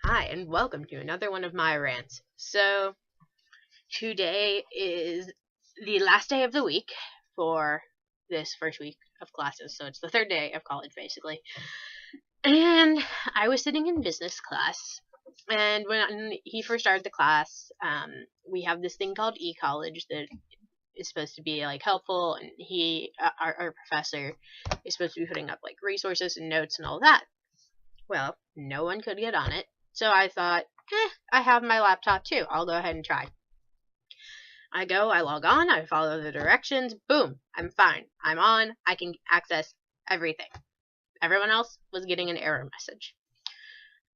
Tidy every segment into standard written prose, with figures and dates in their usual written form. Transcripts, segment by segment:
Hi, and welcome to another one of my rants. So, today is the last day of the week for this first week of classes. So, it's the third day of college, basically. And I was sitting in business class. And when he first started the class, we have this thing called e-college that is supposed to be like helpful. And our professor, is supposed to be putting up like resources and notes and all that. Well, no one could get on it. So I thought, I have my laptop too. I'll go ahead and try. I log on, I follow the directions, boom, I'm fine. I'm on, I can access everything. Everyone else was getting an error message.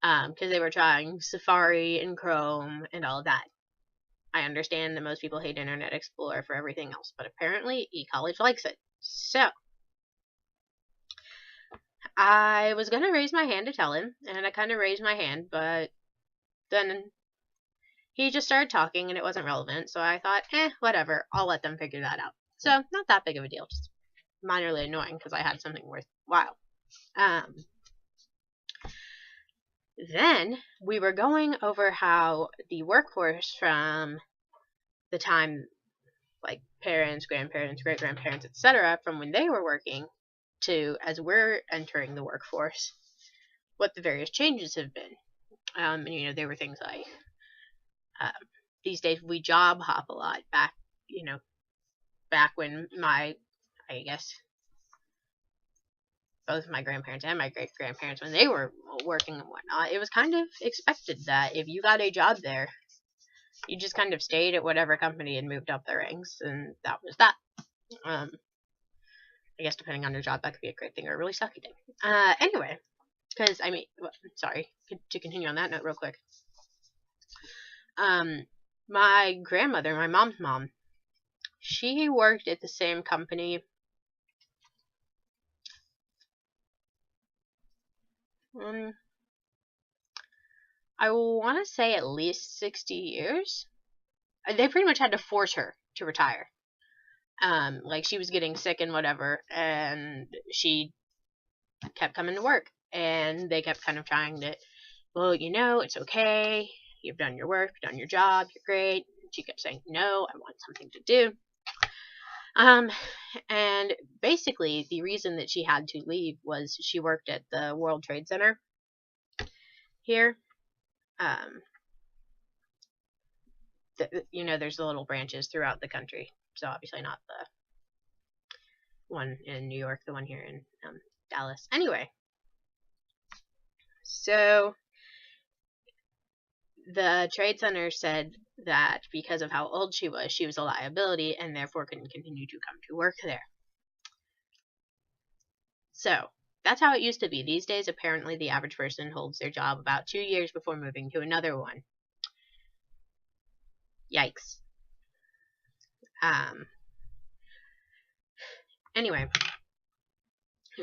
Because they were trying Safari and Chrome and all of that. I understand that most people hate Internet Explorer for everything else, but apparently eCollege likes it. So, I was going to raise my hand to tell him, and I kind of raised my hand, but then he just started talking and it wasn't relevant, so I thought, whatever, I'll let them figure that out. So, not that big of a deal, just minorly annoying because I had something worthwhile. Then we were going over how the workforce from the time, like parents, grandparents, great-grandparents, etc., from when they were working to as we're entering the workforce, what the various changes have been. And, there were things like, these days we job hop a lot. Back when I guess, both my grandparents and my great-grandparents, when they were working and whatnot, it was kind of expected that if you got a job there, you just kind of stayed at whatever company and moved up the ranks, and that was that. I guess depending on your job, that could be a great thing or a really sucky thing. Anyway, because, sorry, to continue on that note real quick. My grandmother, my mom's mom, she worked at the same company I want to say at least 60 years. They pretty much had to force her to retire. Like she was getting sick and whatever, and she kept coming to work, and they kept kind of trying to, well, it's okay, you've done your work, you've done your job, you're great. She kept saying, no, I want something to do. And basically the reason that she had to leave was she worked at the World Trade Center here. There's the little branches throughout the country. So obviously not the one in New York, the one here in Dallas. Anyway, so the trade center said that because of how old she was a liability and therefore couldn't continue to come to work there. So that's how it used to be. These days, apparently, the average person holds their job about 2 years before moving to another one. Yikes. Anyway,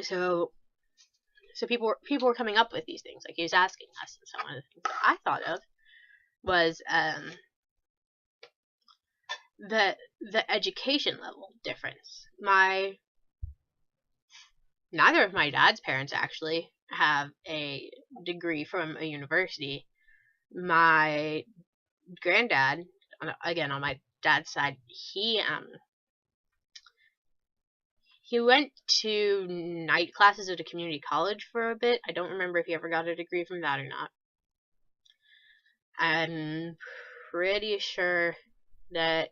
so people were coming up with these things, like he was asking us, and so one of the things that I thought of was the education level difference. Neither of my dad's parents actually have a degree from a university. My granddad, again on my dad's side, he went to night classes at a community college for a bit. I don't remember if he ever got a degree from that or not. I'm pretty sure that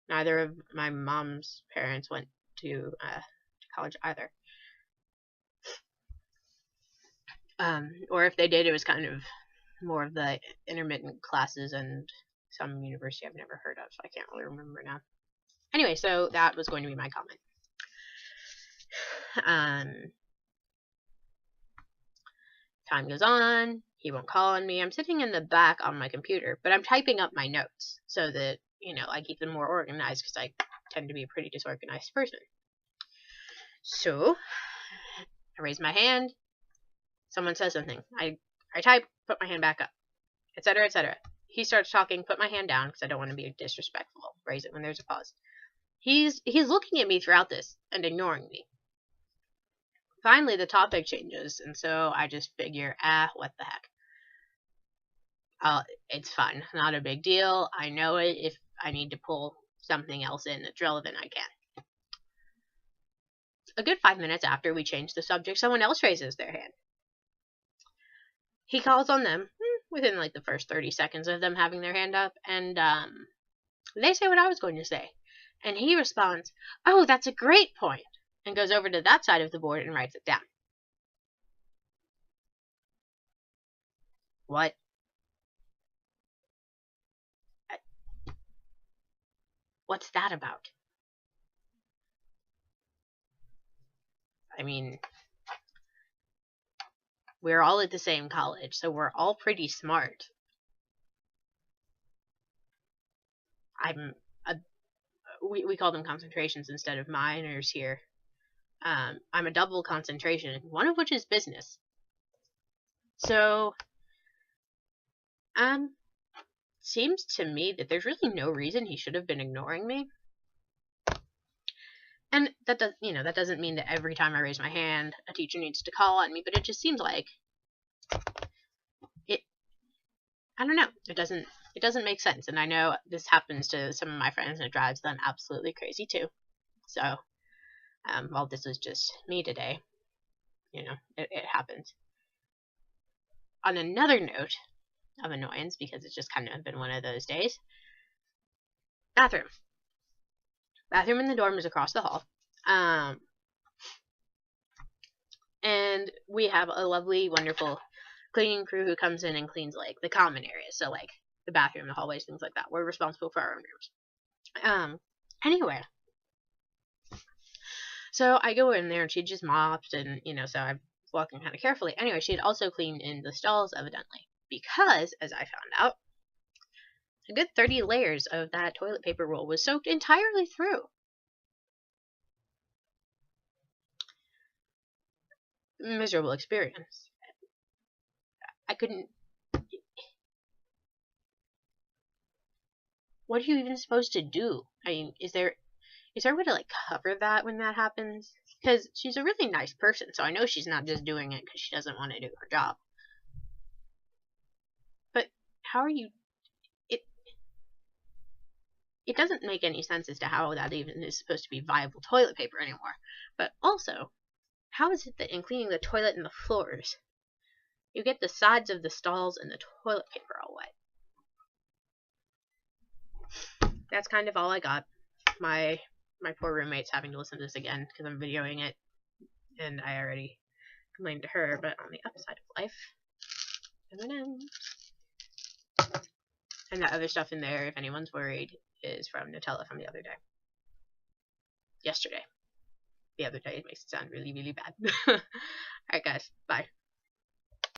neither of my mom's parents went to college either. Or if they did, it was kind of more of the intermittent classes and some university I've never heard of, so I can't really remember now. Anyway, so that was going to be my comment. Time goes on. He won't call on me. I'm sitting in the back on my computer, but I'm typing up my notes so that, I keep them more organized because I tend to be a pretty disorganized person. So, I raise my hand. Someone says something. I type, put my hand back up, etc., etc. He starts talking, put my hand down because I don't want to be disrespectful. Raise it when there's a pause. He's looking at me throughout this and ignoring me. Finally, the topic changes, and so I just figure, what the heck. It's fun, not a big deal. I know it. If I need to pull something else in that's relevant, I can. A good 5 minutes after we change the subject, someone else raises their hand. He calls on them within like the first 30 seconds of them having their hand up, and they say what I was going to say. And he responds, "Oh, that's a great point," and goes over to that side of the board and writes it down. What? What's that about? I mean, we're all at the same college, so we're all pretty smart. We call them concentrations instead of minors here. I'm a double concentration, one of which is business. So, seems to me that there's really no reason he should have been ignoring me. And that doesn't mean that every time I raise my hand, a teacher needs to call on me, but it just seems like it. I don't know. It doesn't make sense, and I know this happens to some of my friends, and it drives them absolutely crazy too. So, while this was just me today, it happens. On another note of annoyance, because it's just kind of been one of those days, bathroom in the dorm is across the hall, and we have a lovely, wonderful cleaning crew who comes in and cleans like the common areas, so like the bathroom, the hallways, things like that. We're responsible for our own rooms. Anyway, so I go in there and she just mopped, and so I'm walking kind of carefully. Anyway, she had also cleaned in the stalls, evidently, because, as I found out, a good 30 layers of that toilet paper roll was soaked entirely through. Miserable experience. I couldn't. What are you even supposed to do? I mean, is there a way to like cover that when that happens? Because she's a really nice person, so I know she's not just doing it because she doesn't want to do her job. But how are you? It doesn't make any sense as to how that even is supposed to be viable toilet paper anymore. But also, how is it that in cleaning the toilet and the floors, you get the sides of the stalls and the toilet paper all wet? That's kind of all I got. My poor roommate's having to listen to this again because I'm videoing it, and I already complained to her. But on the upside of life, and that other stuff in there, if anyone's worried, is from Nutella from the other day. Yesterday. The other day. It makes it sound really, really bad. Alright guys, bye.